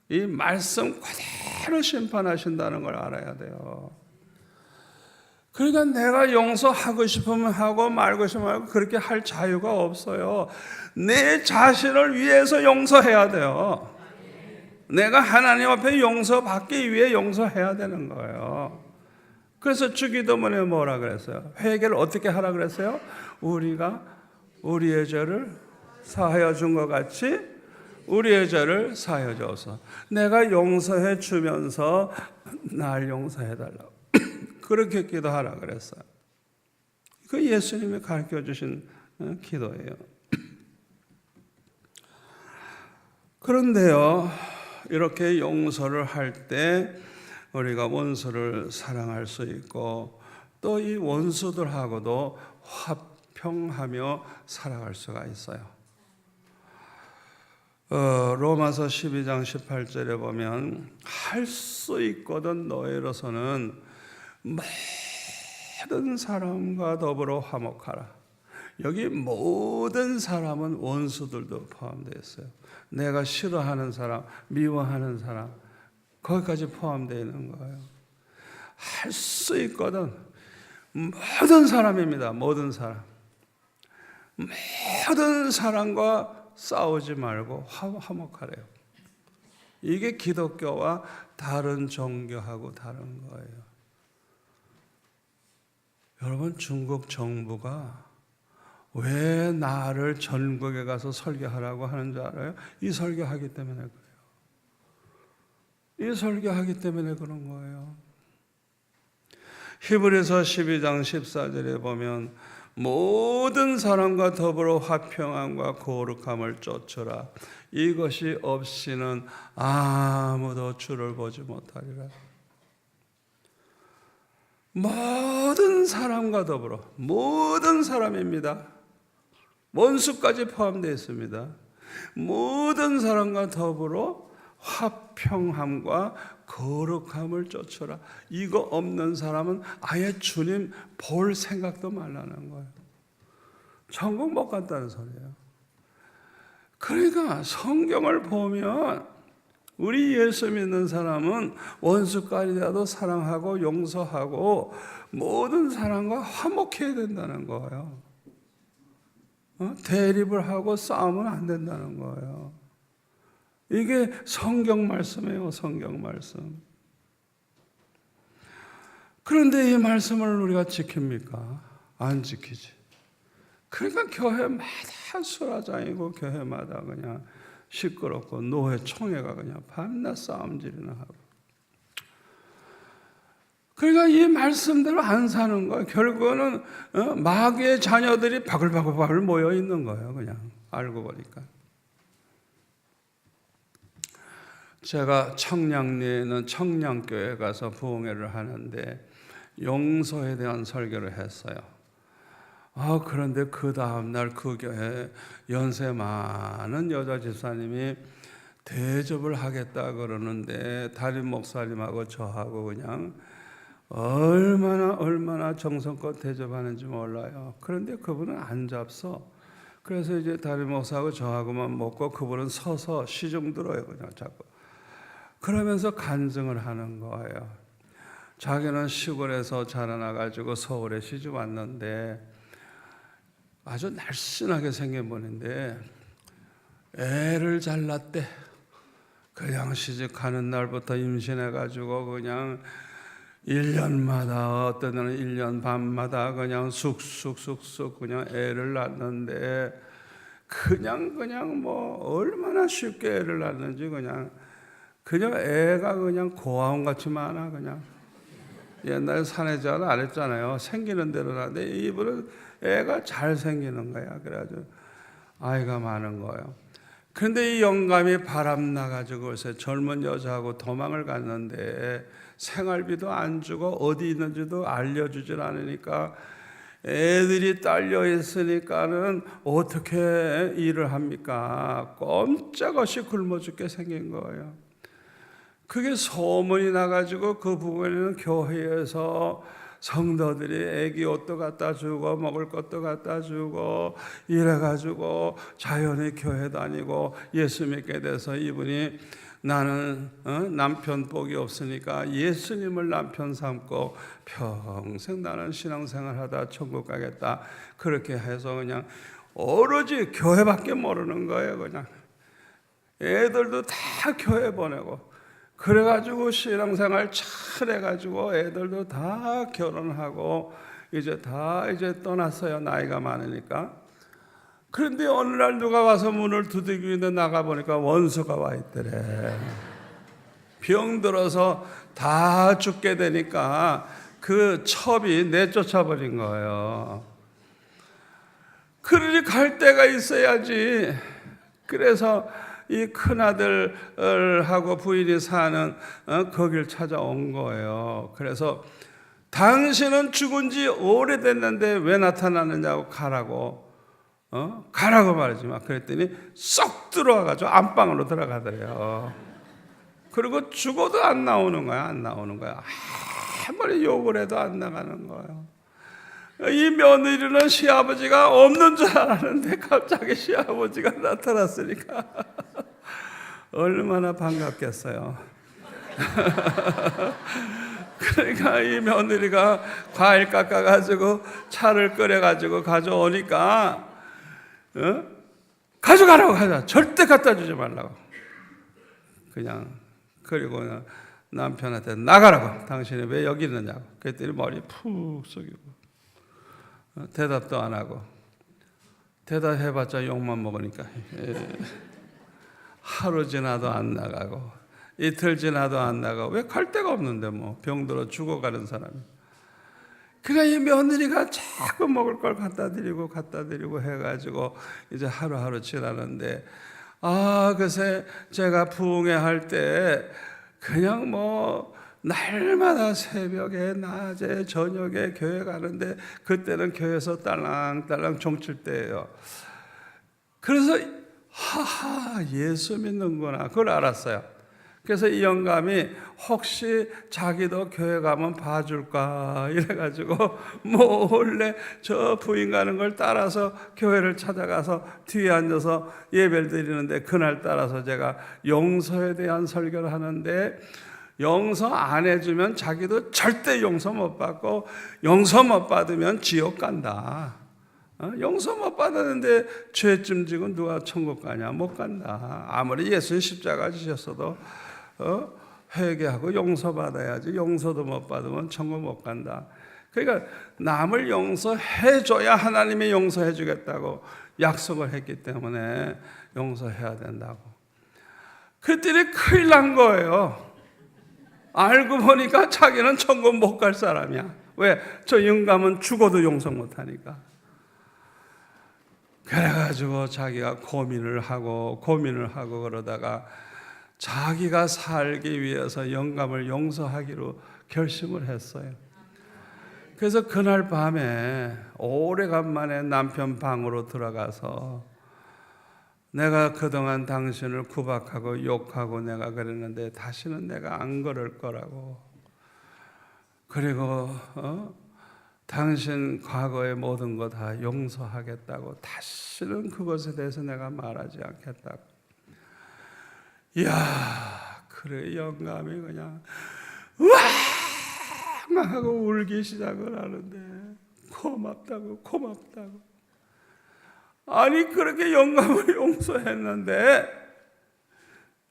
이 말씀 그대로 심판하신다는 걸 알아야 돼요. 그러니까 내가 용서하고 싶으면 하고 말고 싶으면 말고 그렇게 할 자유가 없어요. 내 자신을 위해서 용서해야 돼요. 내가 하나님 앞에 용서받기 위해 용서해야 되는 거예요. 그래서 주기도문에 뭐라 그랬어요? 회개를 어떻게 하라 그랬어요? 우리가 우리의 죄를 사하여 준 것 같이 우리의 죄를 사하여 주옵소서. 내가 용서해 주면서 날 용서해 달라고 그렇게 기도하라 그랬어요. 그 예수님이 가르쳐 주신 기도예요. 그런데요, 이렇게 용서를 할 때 우리가 원수를 사랑할 수 있고 또 이 원수들하고도 화평하며 살아갈 수가 있어요. 로마서 12장 18절에 보면 할 수 있거든 너희로서는 모든 사람과 더불어 화목하라. 여기 모든 사람은 원수들도 포함되어 있어요. 내가 싫어하는 사람, 미워하는 사람, 거기까지 포함되어 있는 거예요. 할 수 있거든 모든 사람입니다. 모든 사람. 모든 사람과 싸우지 말고 화목하래요. 이게 기독교와 다른 종교하고 다른 거예요. 여러분, 중국 정부가 왜 나를 전국에 가서 설교하라고 하는 줄 알아요? 이 설교하기 때문에 그래요. 이 설교하기 때문에 그런 거예요. 히브리서 12장 14절에 보면 모든 사람과 더불어 화평함과 거룩함을 쫓으라. 이것이 없이는 아무도 주를 보지 못하리라. 모든 사람과 더불어, 모든 사람입니다. 원수까지 포함되어 있습니다. 모든 사람과 더불어 화평함과 거룩함을 쫓으라. 이거 없는 사람은 아예 주님 볼 생각도 말라는 거예요. 천국 못 간다는 소리예요. 그러니까 성경을 보면 우리 예수 믿는 사람은 원수까지라도 사랑하고 용서하고 모든 사람과 화목해야 된다는 거예요. 대립을 하고 싸우면 안 된다는 거예요. 이게 성경 말씀이에요. 성경 말씀. 그런데 이 말씀을 우리가 지킵니까? 안 지키지. 그러니까 교회마다 수라장이고 교회마다 그냥 시끄럽고 노회 총회가 그냥 밤낮 싸움질이나 하고. 그러니까 이 말씀대로 안 사는 거예요. 결국은 마귀의 자녀들이 바글바글 모여 있는 거예요. 그냥 알고 보니까. 제가 청량리에 있는 청량교회 가서 부흥회를 하는데 용서에 대한 설교를 했어요. 그런데 그 다음날 그 교회 연세 많은 여자 집사님이 대접을 하겠다 그러는데 담임 목사님하고 저하고 그냥 얼마나 정성껏 대접하는지 몰라요. 그런데 그분은 안 잡서. 그래서 이제 담임 목사하고 저하고만 먹고 그분은 서서 시중 들어요. 그냥 자꾸. 그러면서 간증을 하는 거예요. 자기는 시골에서 자라나가지고 서울에 시집 왔는데 아주 날씬하게 생긴 분인데 애를 잘 낳대. 그냥 시집 가는 날부터 임신해가지고 그냥 1년마다 어떤 날은 1년 반마다 그냥 쑥쑥 그냥 애를 낳는데 그냥 뭐 얼마나 쉽게 애를 낳는지 그냥 애가 그냥 고아원같이 많아. 그냥 옛날에 사내자는 안 했잖아요. 생기는 대로 나는데 이분은 애가 잘 생기는 거야. 그래가지고 아이가 많은 거예요. 그런데 이 영감이 바람 나가지고 요새 젊은 여자하고 도망을 갔는데 생활비도 안 주고 어디 있는지도 알려주질 않으니까 애들이 딸려 있으니까는 어떻게 일을 합니까? 꼼짝없이 굶어 죽게 생긴 거예요. 그게 소문이 나가지고 그 부분에는 교회에서 성도들이 애기 옷도 갖다 주고 먹을 것도 갖다 주고 이래가지고 자연히 교회 다니고 예수 믿게 돼서 이분이 나는 남편 복이 없으니까 예수님을 남편 삼고 평생 나는 신앙생활 하다 천국 가겠다. 그렇게 해서 그냥 오로지 교회밖에 모르는 거예요. 그냥 애들도 다 교회 보내고 그래가지고 신앙생활 잘 해가지고 애들도 다 결혼하고 이제 떠났어요. 나이가 많으니까. 그런데 어느 날 누가 와서 문을 두드리는데 나가보니까 원수가 와 있더래. 병들어서 다 죽게 되니까 그 첩이 내쫓아버린 거예요. 그러니 갈 데가 있어야지. 그래서 이 큰아들하고 부인이 사는 거길 찾아온 거예요. 그래서 당신은 죽은 지 오래됐는데 왜 나타나느냐고 가라고 말하지 마. 그랬더니 쏙 들어와가지고 안방으로 들어가더래요. 그리고 죽어도 안 나오는 거야. 아무리 욕을 해도 안 나가는 거예요. 이 며느리는 시아버지가 없는 줄 알았는데 갑자기 시아버지가 나타났으니까 얼마나 반갑겠어요. 그러니까 이 며느리가 과일 깎아가지고 차를 끓여가지고 가져오니까 가져가라고 절대 갖다 주지 말라고. 그냥 그리고 남편한테 나가라고. 당신이 왜 여기 있느냐고. 그랬더니 머리 푹 숙이고 대답도 안 하고. 대답해봤자 욕만 먹으니까. 하루 지나도 안 나가고 이틀 지나도 안 나가고. 왜 갈 데가 없는데 뭐 병들어 죽어가는 사람이. 그러니까 이 며느리가 자꾸 먹을 걸 갖다 드리고 해가지고 이제 하루하루 지나는데 글쎄 제가 부흥회 할 때 그냥 뭐 날마다 새벽에 낮에 저녁에 교회 가는데 그때는 교회에서 딸랑딸랑 종칠 때예요. 그래서 예수 믿는구나 그걸 알았어요. 그래서 이 영감이 혹시 자기도 교회 가면 봐줄까 이래가지고 몰래 저 부인 가는 걸 따라서 교회를 찾아가서 뒤에 앉아서 예배를 드리는데 그날 따라서 제가 용서에 대한 설교를 하는데 용서 안 해주면 자기도 절대 용서 못 받고 용서 못 받으면 지옥 간다. 용서 못 받았는데 죄쯤 지고 누가 천국 가냐? 못 간다. 아무리 예수님 십자가 지셨어도 회개하고 용서받아야지. 용서도 못 받으면 천국 못 간다. 그러니까 남을 용서해줘야 하나님이 용서해 주겠다고 약속을 했기 때문에 용서해야 된다고. 그랬더니 큰일 난 거예요. 알고 보니까 자기는 천국 못 갈 사람이야. 왜? 저 영감은 죽어도 용서 못 하니까. 그래가지고 자기가 고민을 하고 그러다가 자기가 살기 위해서 영감을 용서하기로 결심을 했어요. 그래서 그날 밤에 오래간만에 남편 방으로 들어가서 내가 그동안 당신을 구박하고 욕하고 내가 그랬는데 다시는 내가 안 그럴 거라고. 그리고 당신 과거의 모든 거 다 용서하겠다고. 다시는 그것에 대해서 내가 말하지 않겠다고. 이야, 그래 영감이 그냥 와 하고 울기 시작을 하는데 고맙다고. 아니 그렇게 영감을 용서했는데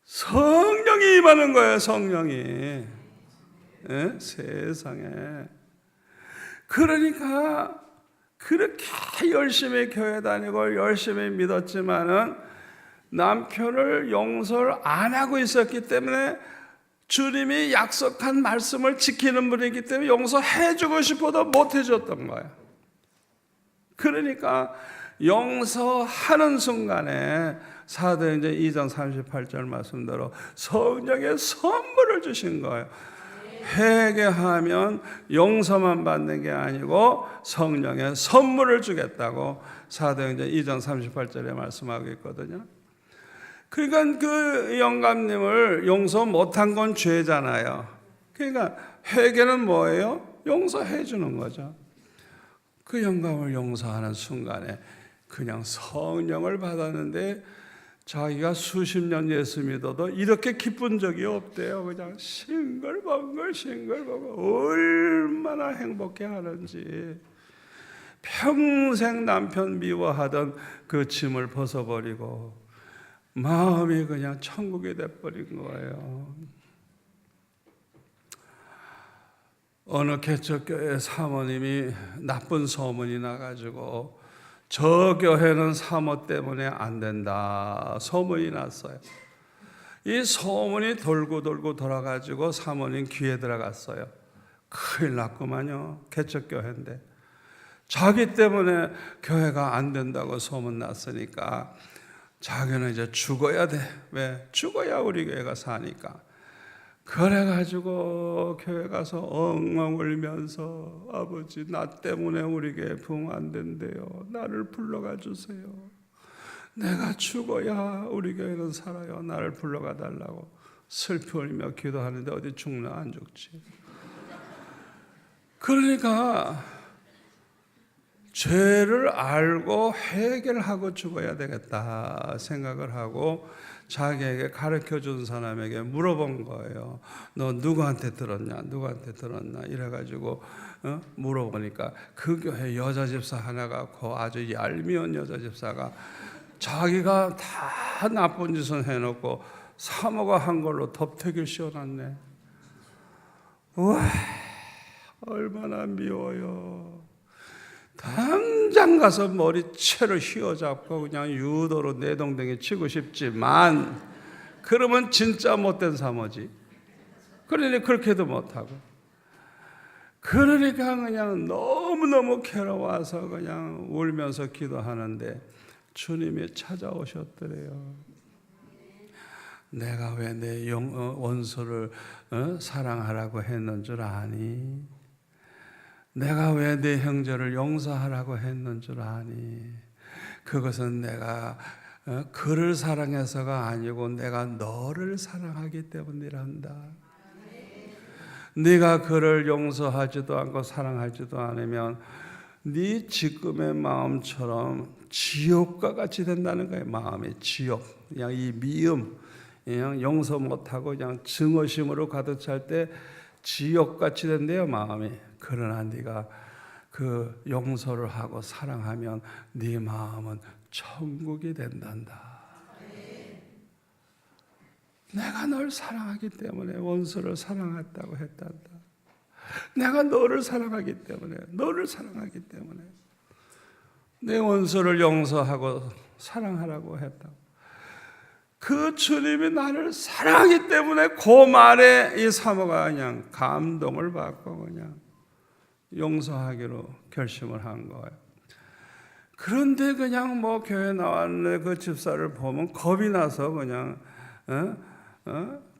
성령이 임하는 거예요. 성령이. 세상에. 그러니까 그렇게 열심히 교회 다니고 열심히 믿었지만은 남편을 용서를 안 하고 있었기 때문에 주님이 약속한 말씀을 지키는 분이기 때문에 용서해주고 싶어도 못해줬던 거예요. 그러니까 용서하는 순간에 사도행전 2장 38절 말씀대로 성령의 선물을 주신 거예요. 회개하면 용서만 받는 게 아니고 성령의 선물을 주겠다고 사도행전 2장 38절에 말씀하고 있거든요. 그러니까 그 영감님을 용서 못한 건 죄잖아요. 그러니까 회개는 뭐예요? 용서해 주는 거죠. 그 영감을 용서하는 순간에 그냥 성령을 받았는데 자기가 수십 년 예수 믿어도 이렇게 기쁜 적이 없대요. 그냥 싱글벙글 얼마나 행복해하는지. 평생 남편 미워하던 그 짐을 벗어버리고 마음이 그냥 천국이 돼버린 거예요. 어느 개척교회 사모님이 나쁜 소문이 나가지고 저 교회는 사모 때문에 안 된다 소문이 났어요. 이 소문이 돌고 돌아가지고 사모님 귀에 들어갔어요. 큰일 났구만요. 개척교회인데 자기 때문에 교회가 안 된다고 소문 났으니까 자기는 이제 죽어야 돼. 왜? 죽어야 우리 교회가 사니까. 그래가지고 교회 가서 엉엉 울면서 아버지 나 때문에 우리 교회 부흥 안 된대요. 나를 불러가 주세요. 내가 죽어야 우리 교회는 살아요. 나를 불러가 달라고 슬피 울며 기도하는데 어디 죽나 안 죽지. 그러니까 죄를 알고 해결하고 죽어야 되겠다 생각을 하고 자기에게 가르쳐준 사람에게 물어본 거예요. 너 누구한테 들었냐? 누구한테 들었나? 이래가지고 물어보니까 그 교회 여자 집사 하나가 아주 얄미운 여자 집사가 자기가 다 나쁜 짓을 해놓고 사모가 한 걸로 덮태기를 씌워놨네. 우와, 얼마나 미워요. 당장 가서 머리채를 휘어잡고 그냥 유도로 내동댕이 치고 싶지만 그러면 진짜 못된 사모지. 그러니 그렇게도 못하고 그러니까 그냥 너무너무 괴로워서 그냥 울면서 기도하는데 주님이 찾아오셨더래요. 내가 왜 내 원수를 사랑하라고 했는 줄 아니? 내가 왜 내 형제를 용서하라고 했는 줄 아니? 그것은 내가 그를 사랑해서가 아니고 내가 너를 사랑하기 때문이란다. 네가 그를 용서하지도 않고 사랑하지도 않으면 네 지금의 마음처럼 지옥과 같이 된다는 거예요. 마음이 지옥. 그냥 이 미움, 그냥 용서 못하고 그냥 증오심으로 가득 찰 때 지옥같이 된대요, 마음이. 그러나 네가 그 용서를 하고 사랑하면 네 마음은 천국이 된단다. 내가 널 사랑하기 때문에 원수를 사랑했다고 했단다. 내가 너를 사랑하기 때문에 내 원수를 용서하고 사랑하라고 했다고. 그 주님이 나를 사랑하기 때문에 그 말에 이 사모가 그냥 감동을 받고 그냥 용서하기로 결심을 한 거예요. 그런데 그냥 뭐 교회 나왔는데 그 집사를 보면 겁이 나서 그냥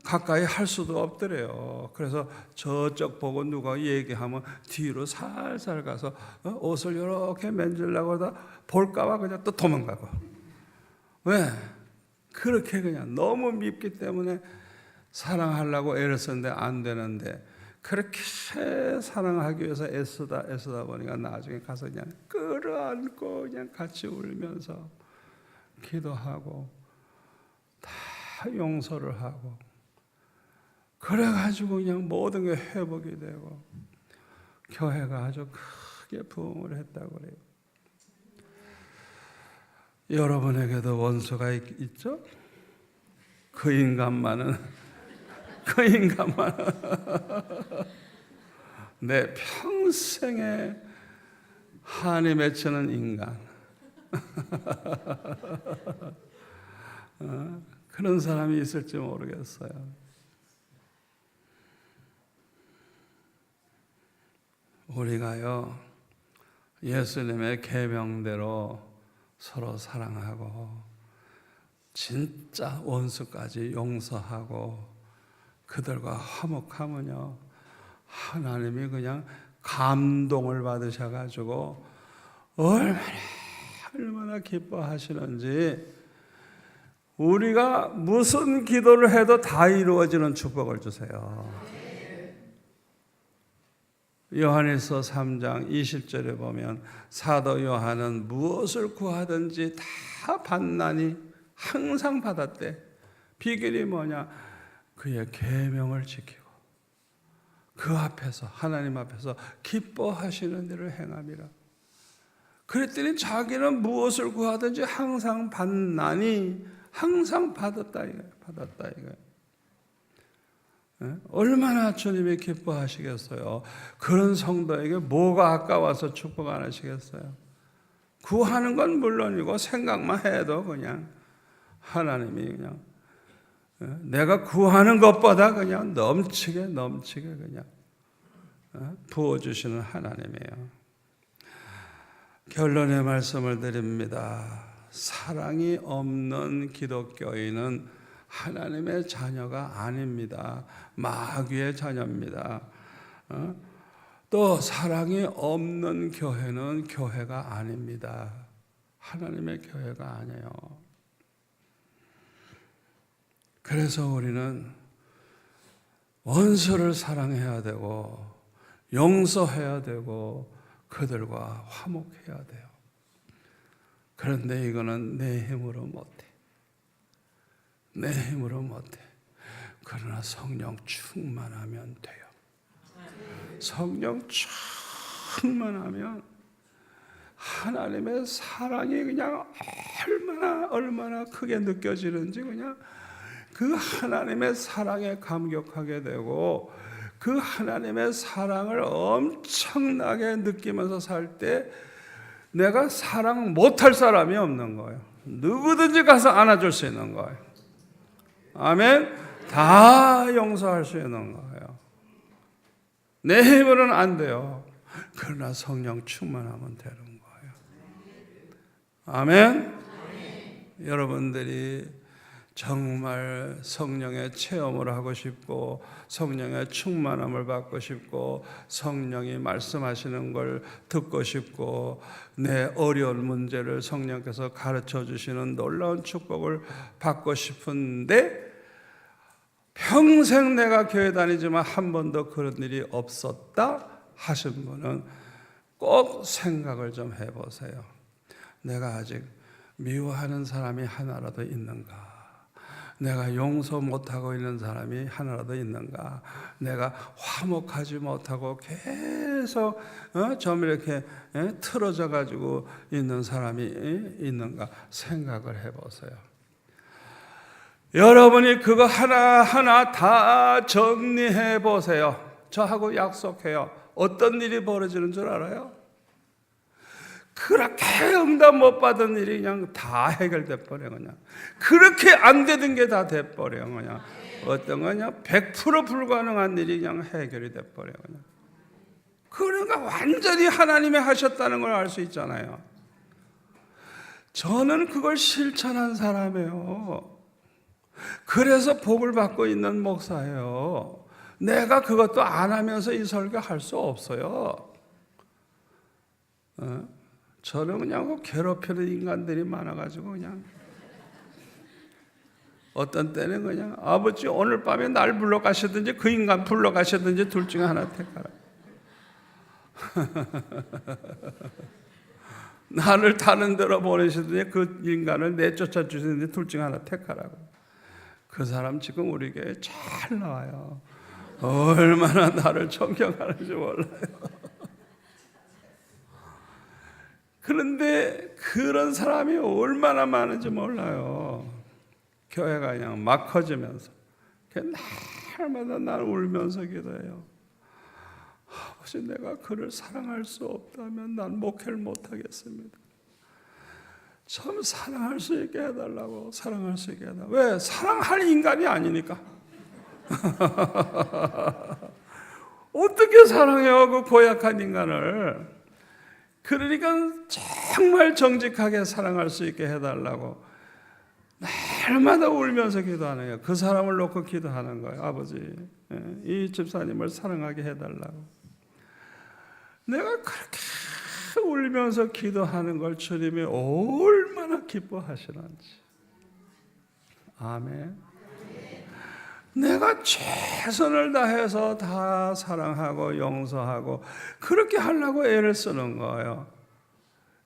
가까이 할 수도 없더래요. 그래서 저쪽 보고 누가 얘기하면 뒤로 살살 가서 옷을 이렇게 만지려고 하다 볼까봐 그냥 또 도망가고. 왜? 그렇게 그냥 너무 밉기 때문에 사랑하려고 애를 썼는데 안 되는데 그렇게 사랑하기 위해서 애쓰다 보니까 나중에 가서 그냥 끌어안고 그냥 같이 울면서 기도하고 다 용서를 하고 그래가지고 그냥 모든 게 회복이 되고 교회가 아주 크게 부흥을 했다고 그래요. 여러분에게도 원수가 있죠? 그 인간만은 내 평생에 한이 맺히는 인간. 그런 사람이 있을지 모르겠어요. 우리가요 예수님의 계명대로 서로 사랑하고 진짜 원수까지 용서하고 그들과 화목하면요 하나님이 그냥 감동을 받으셔가지고 얼마나 기뻐하시는지 우리가 무슨 기도를 해도 다 이루어지는 축복을 주세요. 요한일서 3장 20절에 보면 사도 요한은 무엇을 구하든지 다 받나니 항상 받았대. 비결이 뭐냐? 그의 계명을 지키고 그 앞에서 하나님 앞에서 기뻐하시는 일을 행함이라. 그랬더니 자기는 무엇을 구하든지 항상 받나니 항상 받았다 이거예요. 받았다 이거예요. 얼마나 주님이 기뻐하시겠어요. 그런 성도에게 뭐가 아까워서 축복 안 하시겠어요. 구하는 건 물론이고 생각만 해도 그냥 하나님이 그냥 내가 구하는 것보다 그냥 넘치게 그냥 부어주시는 하나님이에요. 결론의 말씀을 드립니다. 사랑이 없는 기독교인은 하나님의 자녀가 아닙니다. 마귀의 자녀입니다. 또 사랑이 없는 교회는 교회가 아닙니다. 하나님의 교회가 아니에요. 그래서 우리는 원수를 사랑해야 되고 용서해야 되고 그들과 화목해야 돼요. 그런데 이거는 내 힘으로 못해. 내 힘으로 못해. 그러나 성령 충만하면 돼요. 성령 충만하면 하나님의 사랑이 그냥 얼마나 크게 느껴지는지 그냥 그 하나님의 사랑에 감격하게 되고 그 하나님의 사랑을 엄청나게 느끼면서 살 때 내가 사랑 못할 사람이 없는 거예요. 누구든지 가서 안아줄 수 있는 거예요. 아멘. 다 용서할 수 있는 거예요. 내 힘으로는 안 돼요. 그러나 성령 충만하면 되는 거예요. 아멘. 여러분들이 정말 성령의 체험을 하고 싶고 성령의 충만함을 받고 싶고 성령이 말씀하시는 걸 듣고 싶고 내 어려운 문제를 성령께서 가르쳐 주시는 놀라운 축복을 받고 싶은데 평생 내가 교회 다니지만 한 번도 그런 일이 없었다 하신 분은 꼭 생각을 좀 해보세요. 내가 아직 미워하는 사람이 하나라도 있는가? 내가 용서 못하고 있는 사람이 하나라도 있는가? 내가 화목하지 못하고 계속 좀 이렇게 틀어져 가지고 있는 사람이 있는가? 생각을 해보세요. 여러분이 그거 하나하나 다 정리해 보세요. 저하고 약속해요. 어떤 일이 벌어지는 줄 알아요? 그렇게 응답 못 받은 일이 그냥 다 해결돼 버려 그냥. 그렇게 안 되던 게 다 돼 버려 그냥. 어떤 거냐? 100% 불가능한 일이 그냥 해결이 돼 버려 그냥. 그러니까 완전히 하나님이 하셨다는 걸 알 수 있잖아요. 저는 그걸 실천한 사람이에요. 그래서 복을 받고 있는 목사예요. 내가 그것도 안 하면서 이 설교 할 수 없어요. 저는 그냥 괴롭히는 인간들이 많아가지고 그냥 어떤 때는 그냥 아버지 오늘 밤에 날 불러가시든지 그 인간 불러가시든지 둘 중에 하나 택하라. 나를 다른 데로 보내시든지 그 인간을 내쫓아 주시든지 둘 중에 하나 택하라고. 그 사람 지금 우리 교회에 잘 나와요. 얼마나 나를 존경하는지 몰라요. 그런데 그런 사람이 얼마나 많은지 몰라요. 교회가 그냥 막 커지면서 날마다 날 울면서 기도해요. 아버지 내가 그를 사랑할 수 없다면 난 목회를 못하겠습니다. 참 사랑할 수 있게 해달라고. 사랑할 수 있게 해달라고. 왜? 사랑할 인간이 아니니까. 어떻게 사랑해요 그 고약한 인간을. 그러니까 정말 정직하게 사랑할 수 있게 해달라고 날마다 울면서 기도하는 거예요. 그 사람을 놓고 기도하는 거예요. 아버지 이 집사님을 사랑하게 해달라고. 내가 그렇게 울면서 기도하는 걸 주님이 얼마나 기뻐하시는지. 아멘. 내가 최선을 다해서 다 사랑하고 용서하고 그렇게 하려고 애를 쓰는 거예요.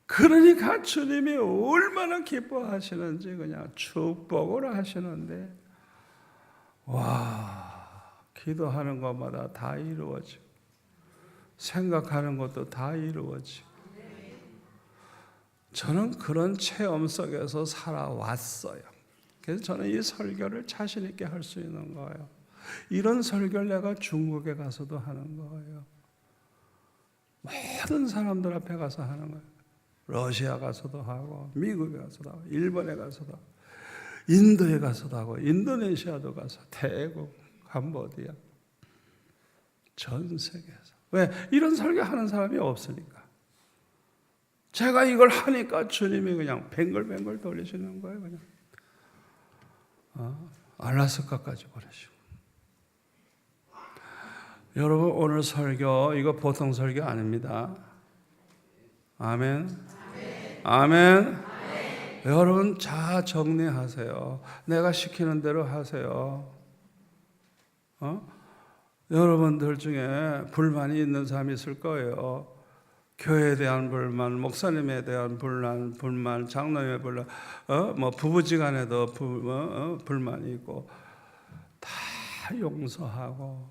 그러니까 주님이 얼마나 기뻐하시는지 그냥 축복을 하시는데 와, 기도하는 것마다 다 이루어지고 생각하는 것도 다 이루어지고 저는 그런 체험 속에서 살아왔어요. 그래서 저는 이 설교를 자신 있게 할 수 있는 거예요. 이런 설교를 내가 중국에 가서도 하는 거예요. 모든 사람들 앞에 가서 하는 거예요. 러시아 가서도 하고, 미국에 가서도 하고, 일본에 가서도 하고, 인도에 가서도 하고, 인도네시아도 가서, 태국, 캄보디아, 전 세계에서. 왜? 이런 설교하는 사람이 없으니까. 제가 이걸 하니까 주님이 그냥 뱅글뱅글 돌리시는 거예요. 그냥 알라스카까지 보내시고. 여러분, 오늘 설교 이거 보통 설교 아닙니다. 아멘. 아멘. 여러분 자 정리하세요. 내가 시키는 대로 하세요. 여러분들 중에 불만이 있는 사람이 있을 거예요. 교회에 대한 불만, 목사님에 대한 불만, 장로님의 불만, 뭐 부부지간에도 불만이 있고, 다 용서하고,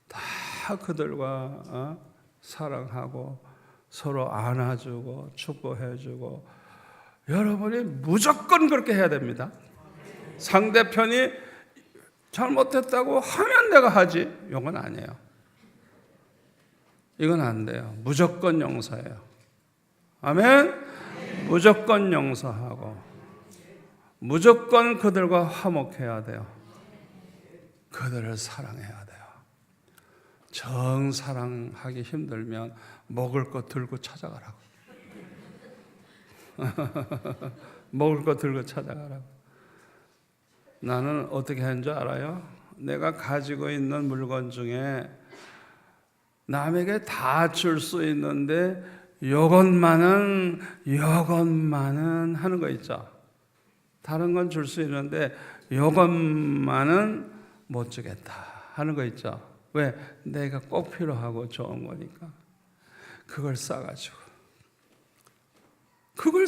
다 그들과 사랑하고, 서로 안아주고, 축복해주고, 여러분이 무조건 그렇게 해야 됩니다. 상대편이 잘못했다고 하면 내가 하지, 이건 아니에요. 이건 안 돼요. 무조건 용서해요. 아멘? 무조건 용서하고 무조건 그들과 화목해야 돼요. 그들을 사랑해야 돼요. 정 사랑하기 힘들면 먹을 거 들고 찾아가라고. 먹을 거 들고 찾아가라고. 나는 어떻게 하는 줄 알아요? 내가 가지고 있는 물건 중에 남에게 다 줄 수 있는데 요것만은 하는 거 있죠. 다른 건 줄 수 있는데 요것만은 못 주겠다 하는 거 있죠. 왜? 내가 꼭 필요하고 좋은 거니까. 그걸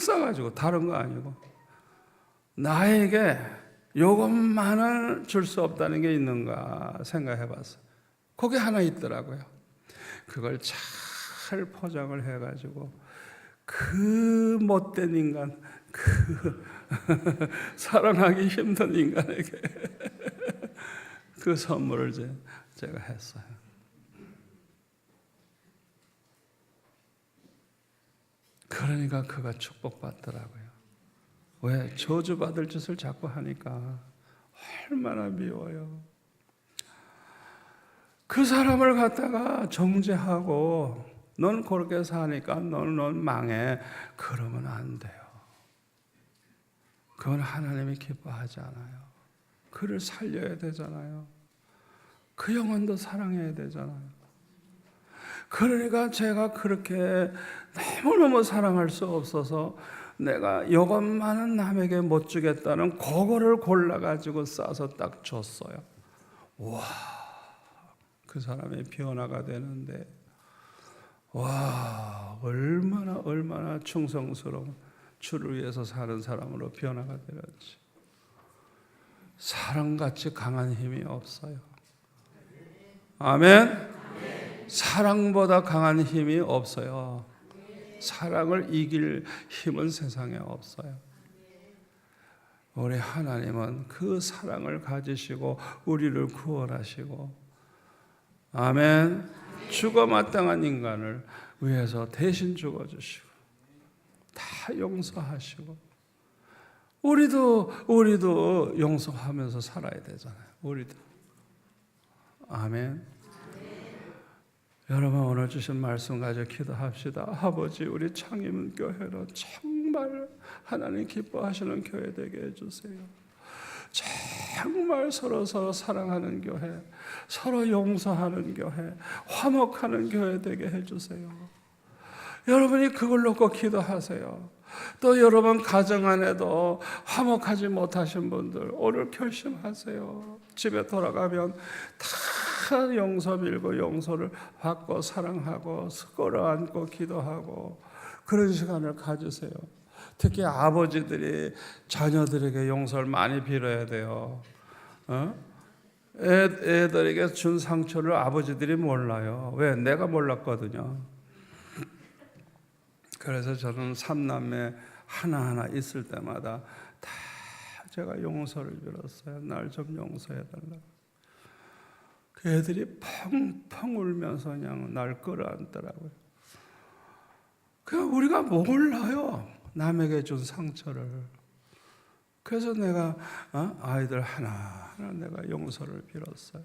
싸가지고 다른 거 아니고 나에게 요것만은 줄 수 없다는 게 있는가 생각해 봤어요. 그게 하나 있더라고요. 그걸 잘 포장을 해가지고 그 못된 인간, 그 사랑하기 힘든 인간에게 그 선물을 제가 했어요. 그러니까 그가 축복받더라고요. 왜? 저주받을 짓을 자꾸 하니까 얼마나 미워요. 그 사람을 갖다가 정죄하고 넌 그렇게 사니까 넌 망해. 그러면 안 돼요. 그건 하나님이 기뻐하지 않아요. 그를 살려야 되잖아요. 그 영혼도 사랑해야 되잖아요. 그러니까 제가 그렇게 너무너무 사랑할 수 없어서 내가 이것만은 남에게 못 주겠다는 그거를 골라가지고 싸서 딱 줬어요. 와, 그 사람의 변화가 되는데 와, 얼마나 충성스러운 주를 위해서 사는 사람으로 변화가 되는지. 사랑같이 강한 힘이 없어요. 아멘. 사랑보다 강한 힘이 없어요. 사랑을 이길 힘은 세상에 없어요. 우리 하나님은 그 사랑을 가지시고 우리를 구원하시고, 아멘, 죽어 마땅한 인간을 위해서 대신 죽어주시고 다 용서하시고, 우리도 용서하면서 살아야 되잖아요. 우리도. 아멘. 여러분, 오늘 주신 말씀 가지고 기도합시다. 아버지, 우리 창임교회로 정말 하나님 기뻐하시는 교회 되게 해주세요. 정말 서로 사랑하는 교회, 서로 용서하는 교회, 화목하는 교회 되게 해주세요. 여러분이 그걸 놓고 기도하세요. 또 여러분 가정 안에도 화목하지 못하신 분들 오늘 결심하세요. 집에 돌아가면 다 용서 빌고 용서를 받고 사랑하고 끌어안고 기도하고 그런 시간을 가지세요. 특히 아버지들이 자녀들에게 용서를 많이 빌어야 돼요. 애들에게 준 상처를 아버지들이 몰라요. 왜? 내가 몰랐거든요. 그래서 저는 삼남매 하나하나 있을 때마다 다 제가 용서를 빌었어요. 날 좀 용서해달라고. 그 애들이 펑펑 울면서 그냥 날 끌어안더라고요. 그냥 우리가 몰라요. 남에게 준 상처를. 그래서 내가 아이들 하나하나 내가 용서를 빌었어요.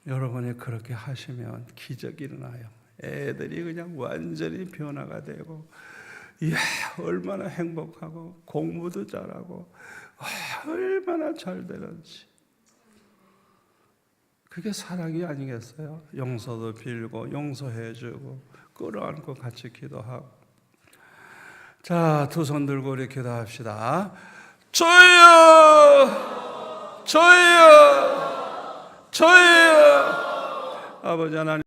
여러분이 그렇게 하시면 기적이 일어나요. 애들이 그냥 완전히 변화가 되고, 이야, 얼마나 행복하고 공부도 잘하고 얼마나 잘 되는지. 그게 사랑이 아니겠어요? 용서도 빌고 용서해주고 끌어안고 같이 기도하고. 자, 두 손 들고 우리 기도합시다. 주여, 주여, 주여. 아버지 하나님,